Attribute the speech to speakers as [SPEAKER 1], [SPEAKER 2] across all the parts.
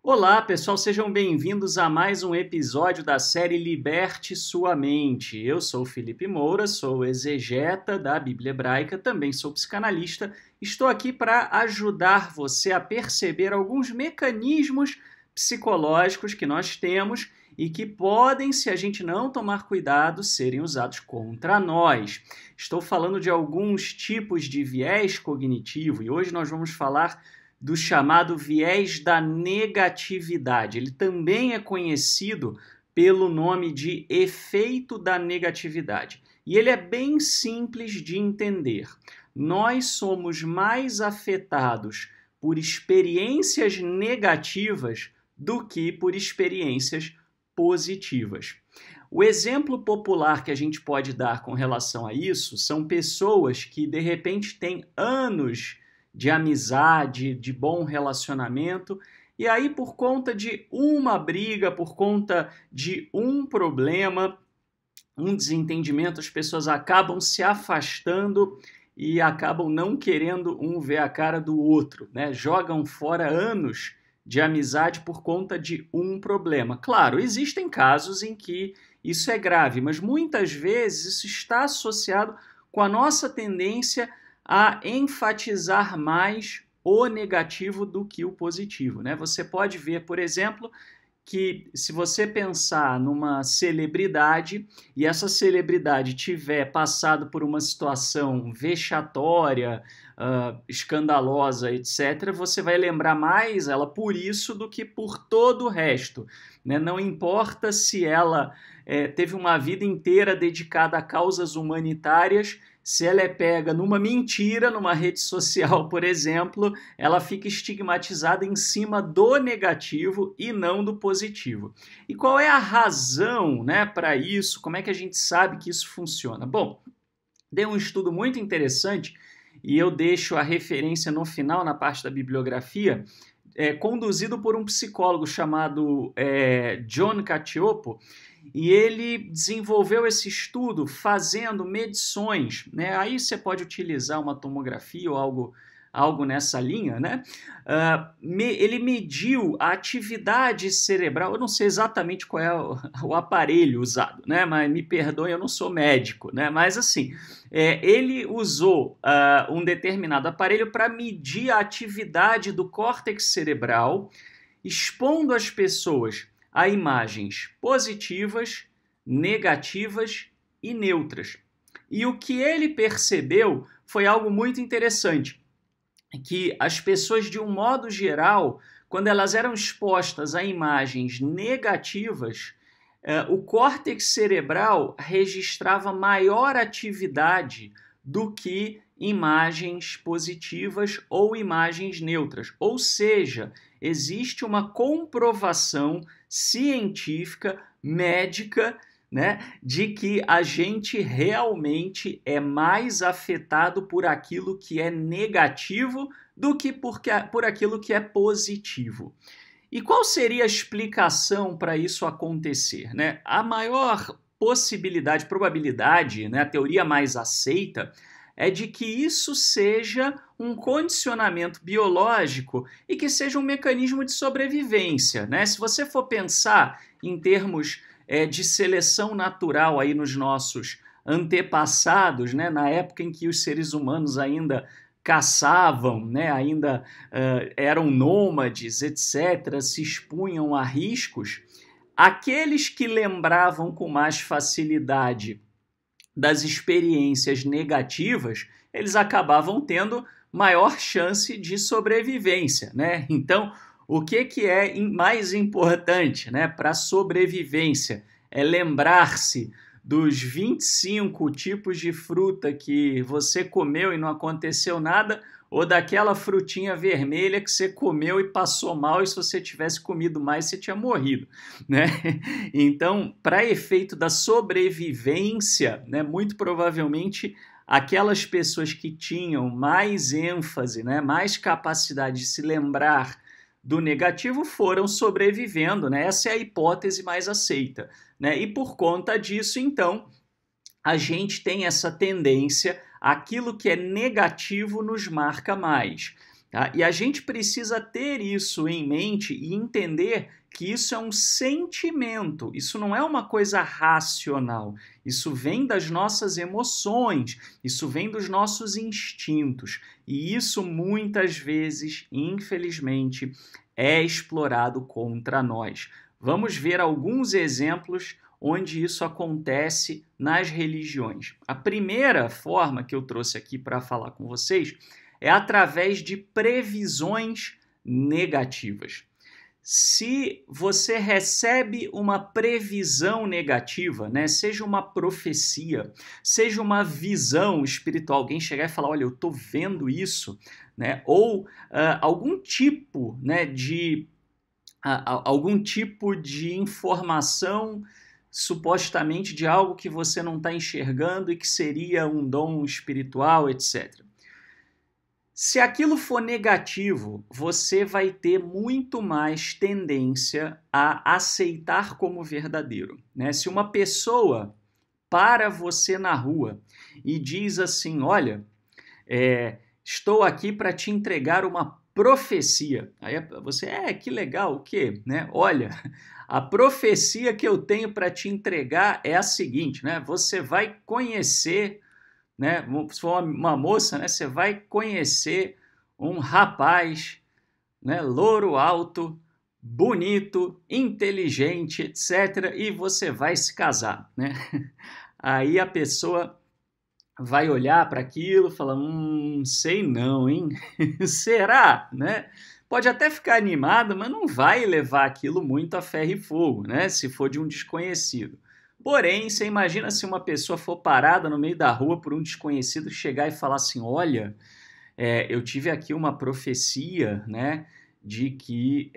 [SPEAKER 1] Olá, pessoal, sejam bem-vindos a mais um episódio da série Liberte Sua Mente. Eu sou o Felipe Moura, sou exegeta da Bíblia Hebraica, também sou psicanalista. Estou aqui para ajudar você a perceber alguns mecanismos psicológicos que nós temos e que podem, se a gente não tomar cuidado, serem usados contra nós. Estou falando de alguns tipos de viés cognitivo e hoje nós vamos falar do chamado viés da negatividade. Ele também é conhecido pelo nome de efeito da negatividade. E ele é bem simples de entender. Nós somos mais afetados por experiências negativas do que por experiências positivas. O exemplo popular que a gente pode dar com relação a isso são pessoas que, de repente, têm anos de amizade, de bom relacionamento, e aí por conta de uma briga, por conta de um problema, um desentendimento, as pessoas acabam se afastando e acabam não querendo um ver a cara do outro, né? Jogam fora anos de amizade por conta de um problema. Claro, existem casos em que isso é grave, mas muitas vezes isso está associado com a nossa tendência a enfatizar mais o negativo do que o positivo, né? Você pode ver, por exemplo, que se você pensar numa celebridade e essa celebridade tiver passado por uma situação vexatória, escandalosa, etc., você vai lembrar mais ela por isso do que por todo o resto, né? Não importa se ela teve uma vida inteira dedicada a causas humanitárias. Se ela é pega numa mentira, numa rede social, por exemplo, ela fica estigmatizada em cima do negativo e não do positivo. E qual é a razão, né, para isso? Como é que a gente sabe que isso funciona? Bom, dei um estudo muito interessante e eu deixo a referência no final, na parte da bibliografia, conduzido por um psicólogo chamado John Cacioppo, e ele desenvolveu esse estudo fazendo medições, né? Aí você pode utilizar uma tomografia ou algo nessa linha, né? Ele mediu a atividade cerebral, eu não sei exatamente qual é o aparelho usado, né? Mas me perdoe, eu não sou médico, né? Mas assim, ele usou um determinado aparelho para medir a atividade do córtex cerebral, expondo as pessoas a imagens positivas, negativas e neutras. E o que ele percebeu foi algo muito interessante, que as pessoas, de um modo geral, quando elas eram expostas a imagens negativas, o córtex cerebral registrava maior atividade do que imagens positivas ou imagens neutras. Ou seja, existe uma comprovação científica, médica, né, de que a gente realmente é mais afetado por aquilo que é negativo do que por aquilo que é positivo. E qual seria a explicação para isso acontecer, né? A maior possibilidade, probabilidade, né, a teoria mais aceita, é de que isso seja um condicionamento biológico e que seja um mecanismo de sobrevivência, né? Se você for pensar em termos de seleção natural aí nos nossos antepassados, né, na época em que os seres humanos ainda caçavam, né, ainda eram nômades, etc., se expunham a riscos, aqueles que lembravam com mais facilidade das experiências negativas, eles acabavam tendo maior chance de sobrevivência, né? Então, o que é mais importante, né, para a sobrevivência? É lembrar-se dos 25 tipos de fruta que você comeu e não aconteceu nada, ou daquela frutinha vermelha que você comeu e passou mal, e se você tivesse comido mais, você tinha morrido, né? Então, para efeito da sobrevivência, né, muito provavelmente aquelas pessoas que tinham mais ênfase, né, mais capacidade de se lembrar do negativo foram sobrevivendo, né? Essa é a hipótese mais aceita, né? E por conta disso, então, a gente tem essa tendência, aquilo que é negativo nos marca mais. tá? E a gente precisa ter isso em mente e entender que isso é um sentimento, isso não é uma coisa racional, isso vem das nossas emoções, isso vem dos nossos instintos, e isso muitas vezes, infelizmente, é explorado contra nós. Vamos ver alguns exemplos onde isso acontece nas religiões. A primeira forma que eu trouxe aqui para falar com vocês é através de previsões negativas. Se você recebe uma previsão negativa, né, seja uma profecia, seja uma visão espiritual, alguém chegar e falar, olha, eu estou vendo isso, né, ou algum tipo, né, algum tipo de informação supostamente de algo que você não está enxergando e que seria um dom espiritual, etc. Se aquilo for negativo, você vai ter muito mais tendência a aceitar como verdadeiro, né? Se uma pessoa para você na rua e diz assim, olha, estou aqui para te entregar uma profecia. Aí você, que legal, o quê? Né? Olha, a profecia que eu tenho para te entregar é a seguinte, né? Você vai conhecer, né? Se for uma moça, né? Você vai conhecer um rapaz, né? Louro alto, bonito, inteligente, etc. E você vai se casar, né? Aí a pessoa vai olhar para aquilo e falar, sei não, hein? Será, né? Pode até ficar animada, mas não vai levar aquilo muito a ferro e fogo, né? Se for de um desconhecido. Porém, você imagina se uma pessoa for parada no meio da rua por um desconhecido chegar e falar assim, olha, eu tive aqui uma profecia, né, de que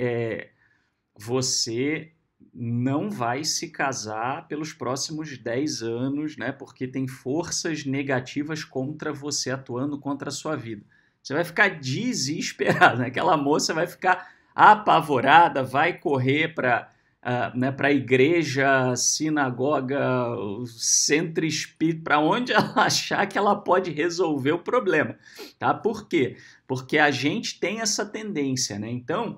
[SPEAKER 1] você não vai se casar pelos próximos 10 anos, né, porque tem forças negativas contra você atuando contra a sua vida. Você vai ficar desesperado, né? Aquela moça vai ficar apavorada, vai correr para a igreja, sinagoga, centro espírita, para onde ela achar que ela pode resolver o problema. Tá? Por quê? Porque a gente tem essa tendência, né? Então,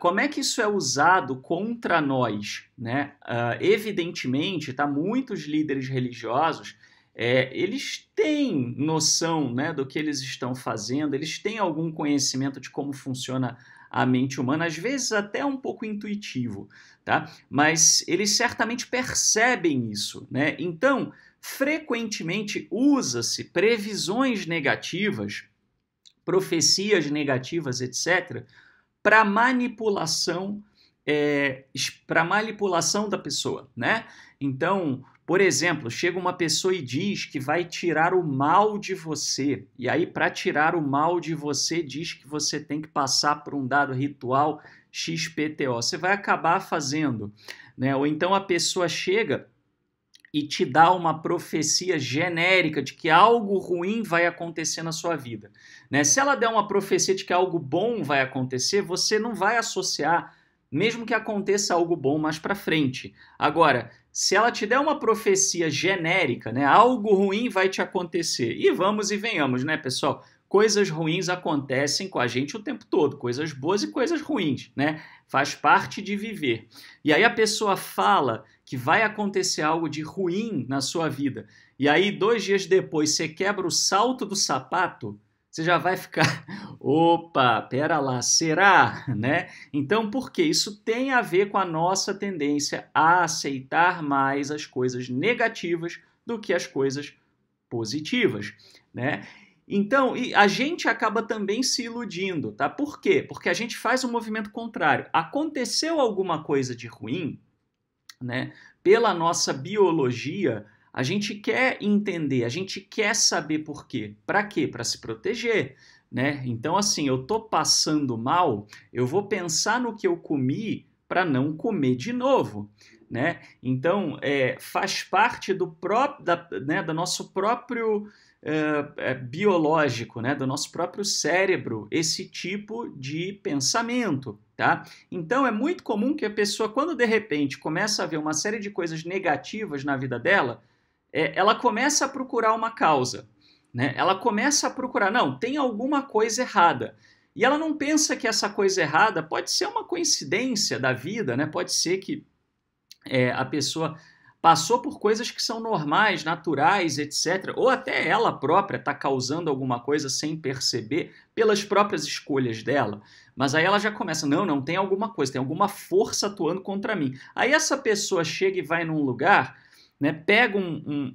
[SPEAKER 1] como é que isso é usado contra nós? Né? Evidentemente, tá, muitos líderes religiosos eles têm noção, né, do que eles estão fazendo, eles têm algum conhecimento de como funciona a mente humana, às vezes até um pouco intuitivo, tá? Mas eles certamente percebem isso, né? Então, frequentemente usa-se previsões negativas, profecias negativas, etc., para manipulação da pessoa, né? Então, por exemplo, chega uma pessoa e diz que vai tirar o mal de você, e aí para tirar o mal de você diz que você tem que passar por um dado ritual XPTO. Você vai acabar fazendo, né? Ou então a pessoa chega e te dá uma profecia genérica de que algo ruim vai acontecer na sua vida, né? Se ela der uma profecia de que algo bom vai acontecer, você não vai associar, mesmo que aconteça algo bom mais para frente. Agora, se ela te der uma profecia genérica, né, algo ruim vai te acontecer. E vamos e venhamos, né, pessoal? Coisas ruins acontecem com a gente o tempo todo, coisas boas e coisas ruins, né? Faz parte de viver. E aí a pessoa fala que vai acontecer algo de ruim na sua vida. E aí 2 dias depois você quebra o salto do sapato, você já vai ficar, opa, pera lá, será? Né? Então, por quê? Isso tem a ver com a nossa tendência a aceitar mais as coisas negativas do que as coisas positivas, né? Então, a gente acaba também se iludindo, tá? Por quê? Porque a gente faz um movimento contrário. Aconteceu alguma coisa de ruim, né? Pela nossa biologia, a gente quer entender, a gente quer saber por quê. Para quê? Para se proteger, né? Então, assim, eu tô passando mal, eu vou pensar no que eu comi para não comer de novo, né? Então, faz parte do nosso próprio biológico, né? Do nosso próprio cérebro, esse tipo de pensamento, tá? Então, é muito comum que a pessoa, quando de repente começa a ver uma série de coisas negativas na vida dela, ela começa a procurar uma causa, né? Ela começa a procurar, não, tem alguma coisa errada. E ela não pensa que essa coisa errada pode ser uma coincidência da vida, né? Pode ser que a pessoa passou por coisas que são normais, naturais, etc. Ou até ela própria está causando alguma coisa sem perceber pelas próprias escolhas dela. Mas aí ela já começa, não, tem alguma coisa, tem alguma força atuando contra mim. Aí essa pessoa chega e vai num lugar, né, pega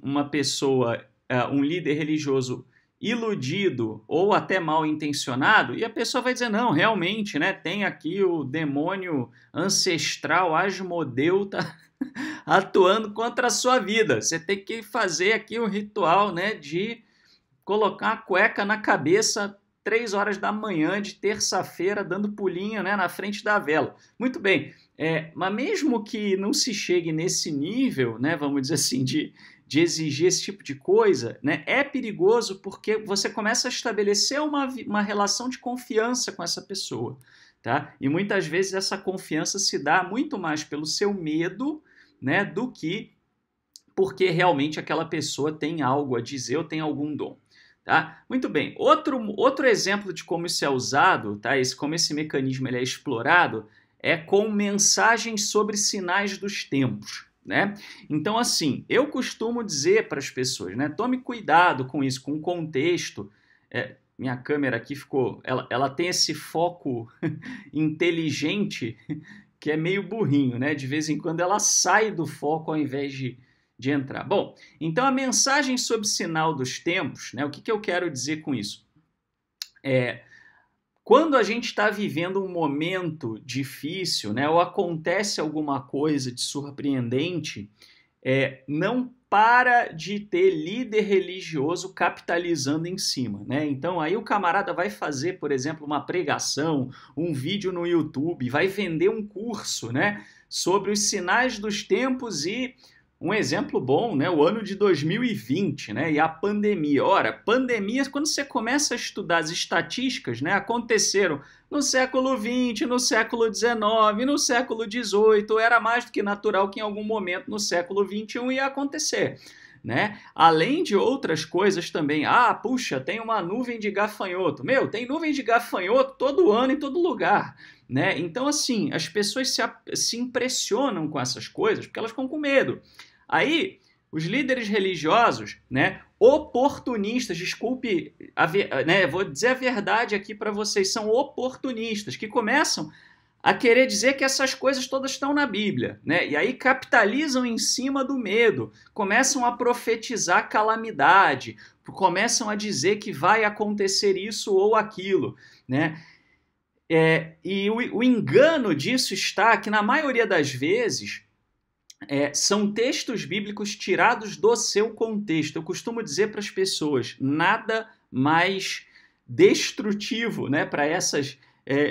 [SPEAKER 1] uma pessoa, um líder religioso iludido ou até mal intencionado, e a pessoa vai dizer, não, realmente, né, tem aqui o demônio ancestral Asmodeu tá atuando contra a sua vida. Você tem que fazer aqui o ritual, né, de colocar a cueca na cabeça 3 horas da manhã de terça-feira, dando pulinho, né, na frente da vela. Muito bem, mas mesmo que não se chegue nesse nível, né, vamos dizer assim, de exigir esse tipo de coisa, né, é perigoso porque você começa a estabelecer uma relação de confiança com essa pessoa. Tá? E muitas vezes essa confiança se dá muito mais pelo seu medo, né, do que porque realmente aquela pessoa tem algo a dizer ou tem algum dom. Tá? Muito bem, outro exemplo de como isso é usado, tá? Como esse mecanismo ele é explorado, é com mensagens sobre sinais dos tempos. Né? Então, assim, eu costumo dizer para as pessoas, né, tome cuidado com isso, com o contexto. Minha câmera aqui ficou, ela tem esse foco inteligente que é meio burrinho, né? De vez em quando ela sai do foco ao invés de entrar. Bom, então a mensagem sobre sinal dos tempos, né? O que eu quero dizer com isso? Quando a gente está vivendo um momento difícil, né? Ou acontece alguma coisa de surpreendente, não para de ter líder religioso capitalizando em cima, né? Então aí o camarada vai fazer, por exemplo, uma pregação, um vídeo no YouTube, vai vender um curso, né, sobre os sinais dos tempos e um exemplo bom, né, o ano de 2020, né, e a pandemia. Ora, pandemias, quando você começa a estudar as estatísticas, né, aconteceram no século XX, no século XIX, no século XVIII, era mais do que natural que em algum momento no século XXI ia acontecer. Né? Além de outras coisas também, puxa, tem uma nuvem de gafanhoto. Tem nuvem de gafanhoto todo ano em todo lugar. Né? Então, assim, as pessoas se impressionam com essas coisas porque elas ficam com medo. Aí, os líderes religiosos, né, oportunistas, desculpe, vou dizer a verdade aqui para vocês, são oportunistas, que começam a querer dizer que essas coisas todas estão na Bíblia, né? E aí capitalizam em cima do medo, começam a profetizar calamidade, começam a dizer que vai acontecer isso ou aquilo, né? E o engano disso está que, na maioria das vezes, são textos bíblicos tirados do seu contexto. Eu costumo dizer para as pessoas, nada mais destrutivo, né, para essas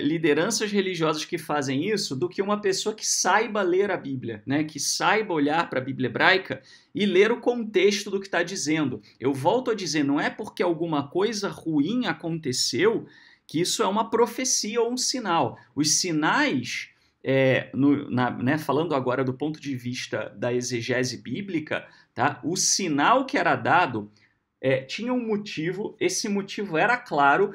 [SPEAKER 1] lideranças religiosas que fazem isso do que uma pessoa que saiba ler a Bíblia, né, que saiba olhar para a Bíblia hebraica e ler o contexto do que está dizendo. Eu volto a dizer, não é porque alguma coisa ruim aconteceu que isso é uma profecia ou um sinal. Os sinais, falando agora do ponto de vista da exegese bíblica, tá? O sinal que era dado tinha um motivo, esse motivo era claro,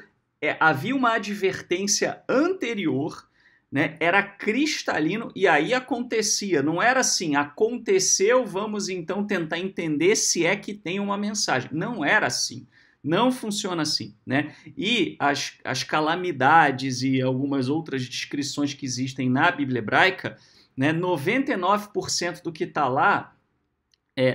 [SPEAKER 1] havia uma advertência anterior, né? Era cristalino e aí acontecia, não era assim, aconteceu, vamos então tentar entender se é que tem uma mensagem. Não era assim. Não funciona assim, né? E as calamidades e algumas outras descrições que existem na Bíblia hebraica, né, 99% do que está lá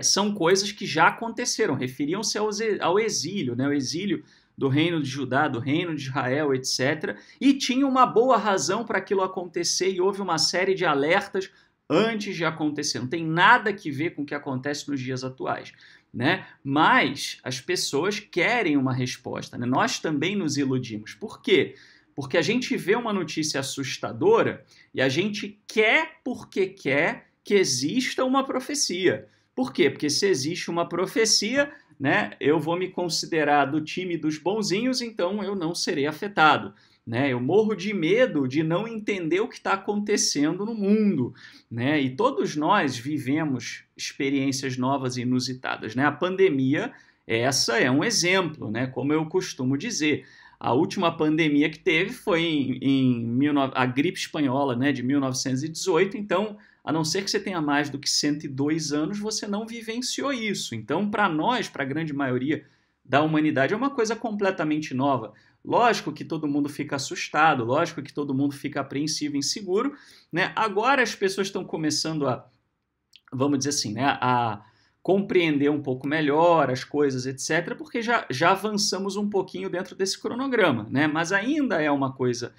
[SPEAKER 1] são coisas que já aconteceram, referiam-se ao exílio, né? O exílio do reino de Judá, do reino de Israel, etc. E tinha uma boa razão para aquilo acontecer e houve uma série de alertas antes de acontecer. Não tem nada que ver com o que acontece nos dias atuais. Né? Mas as pessoas querem uma resposta, né? Nós também nos iludimos. Por quê? Porque a gente vê uma notícia assustadora e a gente quer porque quer que exista uma profecia. Por quê? Porque se existe uma profecia, né, eu vou me considerar do time dos bonzinhos, então eu não serei afetado. Né? Eu morro de medo de não entender o que está acontecendo no mundo, né? E todos nós vivemos experiências novas e inusitadas, né? A pandemia, essa é um exemplo, né? Como eu costumo dizer. A última pandemia que teve foi a gripe espanhola, né, de 1918, então, a não ser que você tenha mais do que 102 anos, você não vivenciou isso. Então, para nós, para a grande maioria da humanidade, é uma coisa completamente nova. Lógico que todo mundo fica assustado, lógico que todo mundo fica apreensivo e inseguro, né? Agora as pessoas estão começando vamos dizer assim, né, a compreender um pouco melhor as coisas, etc., porque já avançamos um pouquinho dentro desse cronograma, né? Mas ainda é uma coisa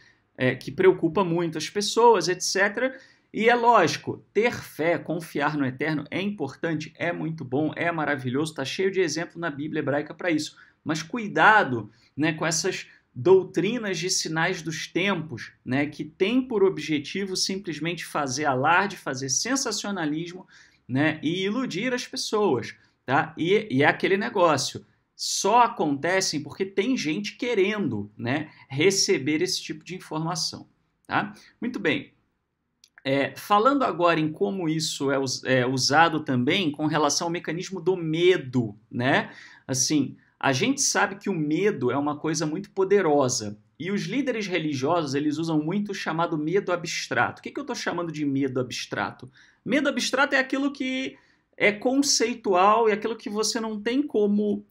[SPEAKER 1] que preocupa muito as pessoas, etc., e é lógico, ter fé, confiar no Eterno é importante, é muito bom, é maravilhoso, está cheio de exemplo na Bíblia hebraica para isso. Mas cuidado, né, com essas doutrinas de sinais dos tempos, né, que tem por objetivo simplesmente fazer alarde, fazer sensacionalismo, né, e iludir as pessoas. Tá? E é aquele negócio. Só acontecem porque tem gente querendo, né, receber esse tipo de informação. Tá? Muito bem. Falando agora em como isso é usado também com relação ao mecanismo do medo, né? Assim, a gente sabe que o medo é uma coisa muito poderosa e os líderes religiosos eles usam muito o chamado medo abstrato. O que eu estou chamando de medo abstrato? Medo abstrato é aquilo que é conceitual e aquilo que você não tem como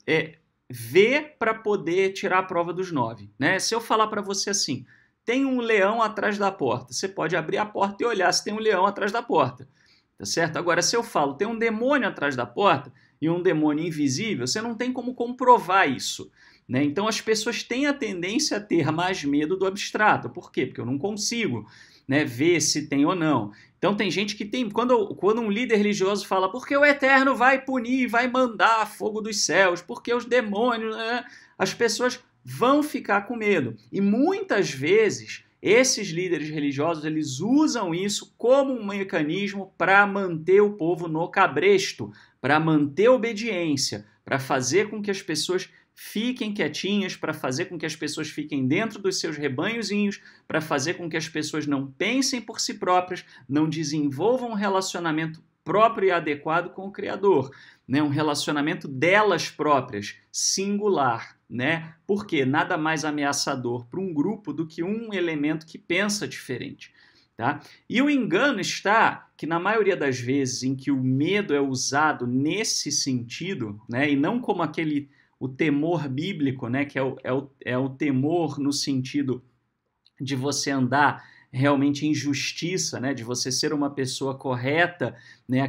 [SPEAKER 1] ver para poder tirar a prova dos 9, né? Se eu falar para você assim, tem um leão atrás da porta. Você pode abrir a porta e olhar se tem um leão atrás da porta. Tá certo? Agora, se eu falo tem um demônio atrás da porta e um demônio invisível, você não tem como comprovar isso. Né? Então, as pessoas têm a tendência a ter mais medo do abstrato. Por quê? Porque eu não consigo, né, ver se tem ou não. Então, tem gente que tem... Quando um líder religioso fala porque o Eterno vai punir, vai mandar fogo dos céus, porque os demônios... Né? As pessoas vão ficar com medo. E muitas vezes esses líderes religiosos eles usam isso como um mecanismo para manter o povo no cabresto, para manter a obediência, para fazer com que as pessoas fiquem quietinhas, para fazer com que as pessoas fiquem dentro dos seus rebanhozinhos, para fazer com que as pessoas não pensem por si próprias, não desenvolvam um relacionamento próprio e adequado com o Criador, né? Um relacionamento delas próprias, singular, né? Porque nada mais ameaçador para um grupo do que um elemento que pensa diferente. Tá? E o engano está que na maioria das vezes em que o medo é usado nesse sentido, né? E não como o temor bíblico, né? Que é o temor no sentido de você andar realmente em justiça, né? De você ser uma pessoa correta, né?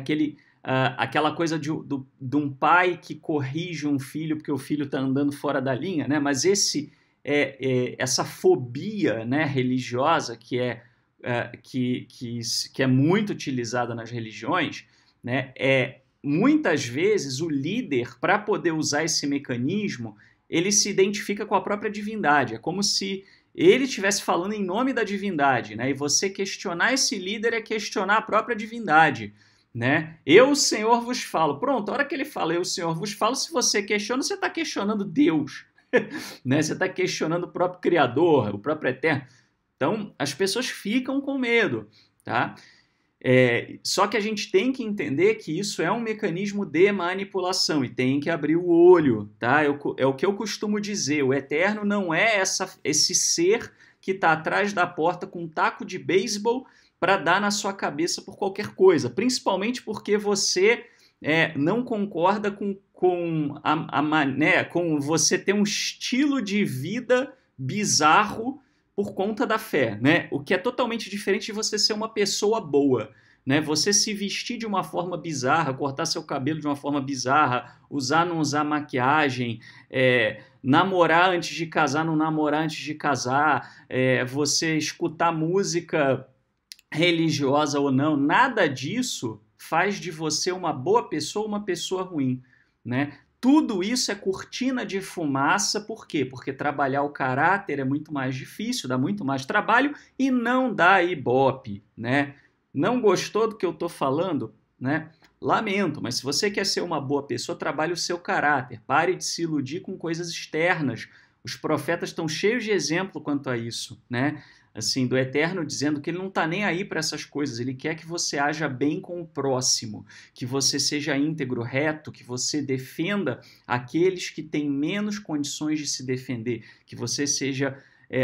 [SPEAKER 1] Aquela coisa de um pai que corrige um filho porque o filho está andando fora da linha, né? Mas essa fobia, né, religiosa que é muito utilizada nas religiões, né? Muitas vezes o líder, para poder usar esse mecanismo, ele se identifica com a própria divindade. É como se ele estivesse falando em nome da divindade, né? E você questionar esse líder é questionar a própria divindade. Né? Eu, o Senhor, vos falo. Pronto, a hora que ele fala eu, o Senhor, vos falo, se você questiona, você está questionando Deus. Né? Você está questionando o próprio Criador, o próprio Eterno. Então, as pessoas ficam com medo. Tá? Só que a gente tem que entender que isso é um mecanismo de manipulação e tem que abrir o olho. Tá? É o que eu costumo dizer. O Eterno não é esse ser que está atrás da porta com um taco de beisebol para dar na sua cabeça por qualquer coisa, principalmente porque você não concorda com você ter um estilo de vida bizarro por conta da fé, né? O que é totalmente diferente de você ser uma pessoa boa, né? Você se vestir de uma forma bizarra, cortar seu cabelo de uma forma bizarra, não usar maquiagem, namorar antes de casar, não namorar antes de casar, você escutar música religiosa ou não, nada disso faz de você uma boa pessoa ou uma pessoa ruim, né? Tudo isso é cortina de fumaça, por quê? Porque trabalhar o caráter é muito mais difícil, dá muito mais trabalho e não dá ibope, né? Não gostou do que eu estou falando, né? Lamento, mas se você quer ser uma boa pessoa, trabalhe o seu caráter, pare de se iludir com coisas externas. Os profetas estão cheios de exemplo quanto a isso, né? assim, do Eterno dizendo que ele não está nem aí para essas coisas, ele quer que você haja bem com o próximo, que você seja íntegro, reto, que você defenda aqueles que têm menos condições de se defender, que você seja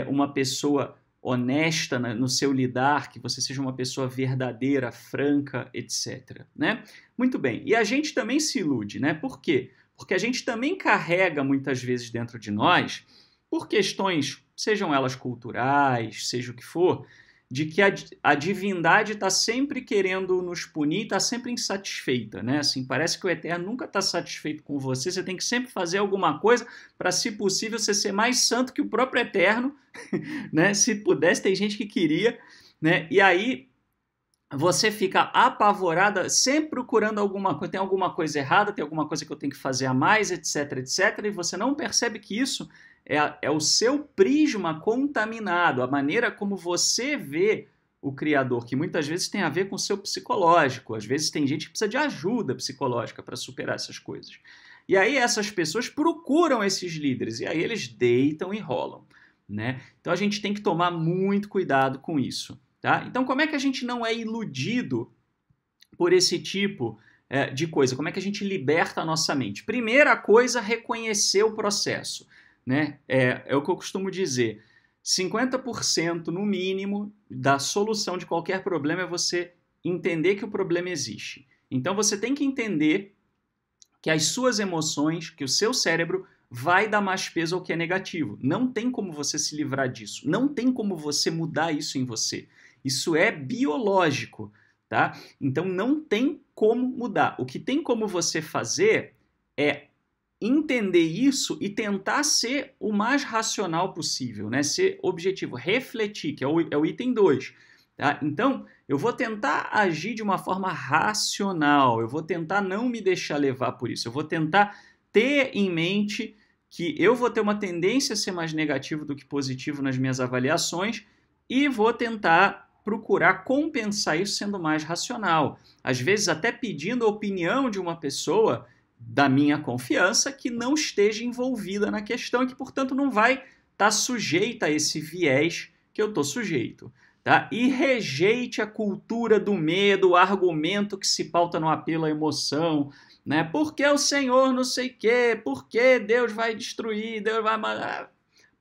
[SPEAKER 1] uma pessoa honesta no seu lidar, que você seja uma pessoa verdadeira, franca, etc. Né? Muito bem. E a gente também se ilude, né? Por quê? Porque a gente também carrega muitas vezes dentro de nós, por questões, sejam elas culturais, seja o que for, de que a divindade está sempre querendo nos punir, está sempre insatisfeita, né? Assim, parece que o Eterno nunca está satisfeito com você, você tem que sempre fazer alguma coisa para, se possível, você ser mais santo que o próprio Eterno, né? Se pudesse, tem gente que queria, né? E aí você fica apavorada, sempre procurando alguma coisa, tem alguma coisa errada, tem alguma coisa que eu tenho que fazer a mais, etc, etc, e você não percebe que isso é o seu prisma contaminado, a maneira como você vê o Criador, que muitas vezes tem a ver com o seu psicológico, às vezes tem gente que precisa de ajuda psicológica para superar essas coisas. E aí essas pessoas procuram esses líderes, e aí eles deitam e rolam, né? Então a gente tem que tomar muito cuidado com isso. Tá? Então, como é que a gente não é iludido por esse tipo de coisa? Como é que a gente liberta a nossa mente? Primeira coisa, reconhecer o processo. Né? É o que eu costumo dizer. 50% no mínimo da solução de qualquer problema é você entender que o problema existe. Então, você tem que entender que as suas emoções, que o seu cérebro vai dar mais peso ao que é negativo. Não tem como você se livrar disso. Não tem como você mudar isso em você. Isso é biológico, tá? Então não tem como mudar. O que tem como você fazer é entender isso e tentar ser o mais racional possível, né? Ser objetivo, refletir, que é o item 2. Tá? Então, eu vou tentar agir de uma forma racional, eu vou tentar não me deixar levar por isso, eu vou tentar ter em mente que eu vou ter uma tendência a ser mais negativo do que positivo nas minhas avaliações e vou tentar procurar compensar isso sendo mais racional. Às vezes até pedindo a opinião de uma pessoa da minha confiança que não esteja envolvida na questão e que, portanto, não vai estar sujeita a esse viés que eu estou sujeito. Tá? E rejeite a cultura do medo, o argumento que se pauta no apelo à emoção, né? Porque o Senhor não sei o quê, porque Deus vai destruir, Deus vai mandar.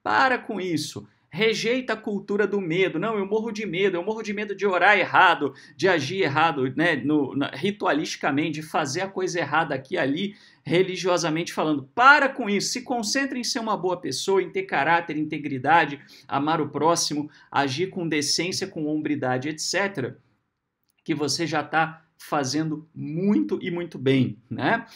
[SPEAKER 1] Para com isso. Rejeita a cultura do medo. Não, eu morro de medo de orar errado, de agir errado, né, ritualisticamente, de fazer a coisa errada aqui e ali, religiosamente falando. Para com isso, se concentre em ser uma boa pessoa, em ter caráter, integridade, amar o próximo, agir com decência, com hombridade, etc., que você já está fazendo muito e muito bem, né?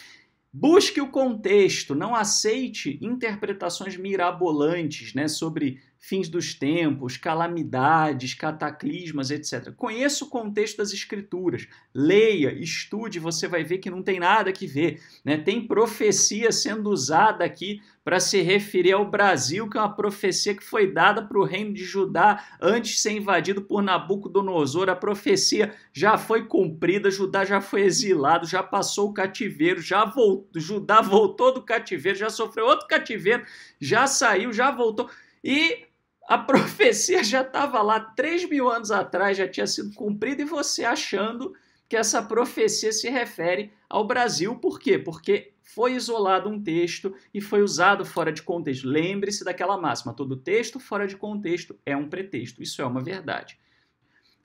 [SPEAKER 1] Busque o contexto, não aceite interpretações mirabolantes, né, sobre fins dos tempos, calamidades, cataclismas, etc. Conheça o contexto das escrituras, leia, estude, você vai ver que não tem nada que ver. Né? Tem profecia sendo usada aqui para se referir ao Brasil, que é uma profecia que foi dada para o reino de Judá antes de ser invadido por Nabucodonosor. A profecia já foi cumprida, Judá já foi exilado, já passou o cativeiro, Judá voltou do cativeiro, já sofreu outro cativeiro, já saiu, já voltou. E a profecia já estava lá 3.000 anos atrás, já tinha sido cumprida, e você achando que essa profecia se refere ao Brasil. Por quê? Porque foi isolado um texto e foi usado fora de contexto. Lembre-se daquela máxima, todo texto fora de contexto é um pretexto. Isso é uma verdade.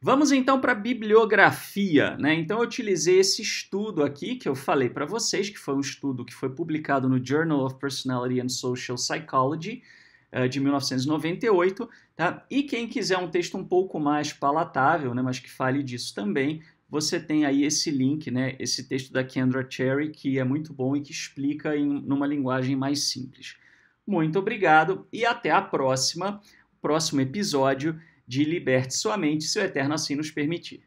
[SPEAKER 1] Vamos então para a bibliografia, né? Então eu utilizei esse estudo aqui que eu falei para vocês, que foi um estudo que foi publicado no Journal of Personality and Social Psychology, de 1998, tá? E quem quiser um texto um pouco mais palatável, né, mas que fale disso também, você tem aí esse link, né, esse texto da Kendra Cherry, que é muito bom e que explica numa linguagem mais simples. Muito obrigado e até a próximo episódio de Liberte Sua Mente, se o Eterno assim nos permitir.